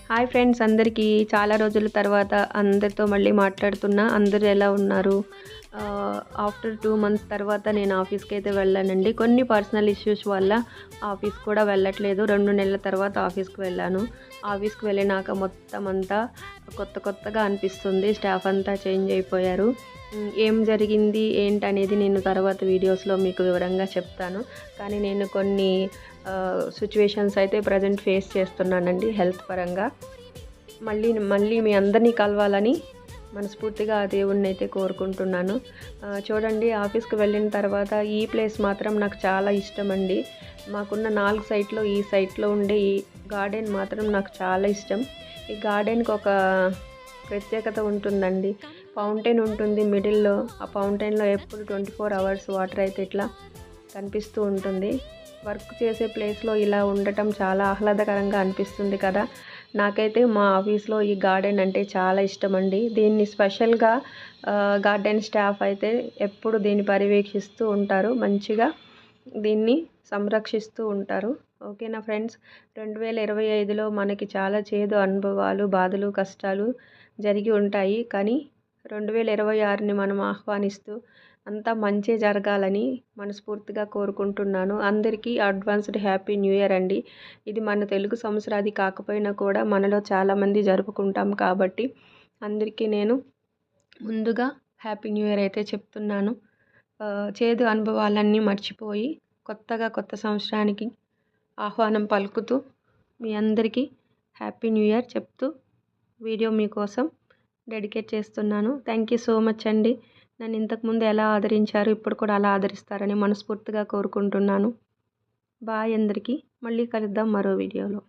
Hi friends, అందరికీ చాలా రోజుల తర్వాత అందరితో మళ్ళీ మాట్లాడుతున్నా. అందరూ ఎలా ఉన్నారు? ఆఫ్టర్ 2 మంత్స్ తర్వాత నేను ఆఫీస్కి అయితే వెళ్ళానండి. కొన్ని పర్సనల్ ఇష్యూస్ వల్ల ఆఫీస్ కూడా వెళ్ళట్లేదు. 2 నెలల తర్వాత ఆఫీస్కి వెళ్ళాను. ఆఫీస్కి వెళ్ళినాక మొత్తం అంతా కొత్తగా అనిపిస్తుంది. స్టాఫ్ అంతా చేంజ్ అయిపోయారు. ఏం జరిగింది ఏంటనేది నేను తర్వాత వీడియోస్లో మీకు వివరంగా చెప్తాను. కానీ నేను కొన్ని సిచ్యువేషన్స్ అయితే ప్రజెంట్ ఫేస్ చేస్తున్నానండి హెల్త్ పరంగా. మళ్ళీ మీ అందరినీ కలవాలని మనస్ఫూర్తిగా ఆ దేవుడిని అయితే కోరుకుంటున్నాను. చూడండి, ఆఫీస్కి వెళ్ళిన తర్వాత ఈ ప్లేస్ మాత్రం నాకు చాలా ఇష్టం అండి. మాకున్న 4 సైట్లో ఈ సైట్లో ఉండే ఈ గార్డెన్ మాత్రం నాకు చాలా ఇష్టం. ఈ గార్డెన్కి ఒక ప్రత్యేకత ఉంటుందండి. ఫౌంటైన్ ఉంటుంది మిడిల్లో. ఆ ఫౌంటైన్లో ఎప్పుడు 24 అవర్స్ వాటర్ అయితే ఇట్లా కనిపిస్తూ ఉంటుంది. వర్క్ చేసే ప్లేస్లో ఇలా ఉండటం చాలా ఆహ్లాదకరంగా అనిపిస్తుంది కదా. నాకైతే మా ఆఫీస్లో ఈ గార్డెన్ అంటే చాలా ఇష్టం అండి. దీన్ని స్పెషల్గా గార్డెన్ స్టాఫ్ అయితే ఎప్పుడు దీన్ని పర్యవేక్షిస్తూ ఉంటారు. మంచిగా దీన్ని సంరక్షిస్తూ ఉంటారు. ఓకేనా ఫ్రెండ్స్, 2025లో మనకి చాలా చేదు అనుభవాలు, బాధలు, కష్టాలు జరిగి ఉంటాయి. కానీ 2026ని మనం ఆహ్వానిస్తూ అంతా మంచి జరగాలని మనస్ఫూర్తిగా కోరుకుంటున్నాను. అందరికీ అడ్వాన్స్డ్ హ్యాపీ న్యూ ఇయర్ అండి. ఇది మన తెలుగు సంవత్సరాది కాకపోయినా కూడా మనలో చాలామంది జరుపుకుంటాం కాబట్టి అందరికీ నేను ముందుగా హ్యాపీ న్యూ ఇయర్ అయితే చెప్తున్నాను. చేదు అనుభవాలన్నీ మర్చిపోయి కొత్త సంవత్సరానికి ఆహ్వానం పలుకుతూ మీ అందరికీ హ్యాపీ న్యూ ఇయర్ చెప్తూ వీడియో మీకోసం డెడికేట్ చేస్తున్నాను. థ్యాంక్ యూ సో మచ్ అండి. నన్ను ఇంతకుముందు ఎలా ఆదరించారు, ఇప్పుడు కూడా అలా ఆదరిస్తారని మనస్ఫూర్తిగా కోరుకుంటున్నాను. బాయ్ అందరికీ. మళ్ళీ కలుద్దాం మరో వీడియోలో.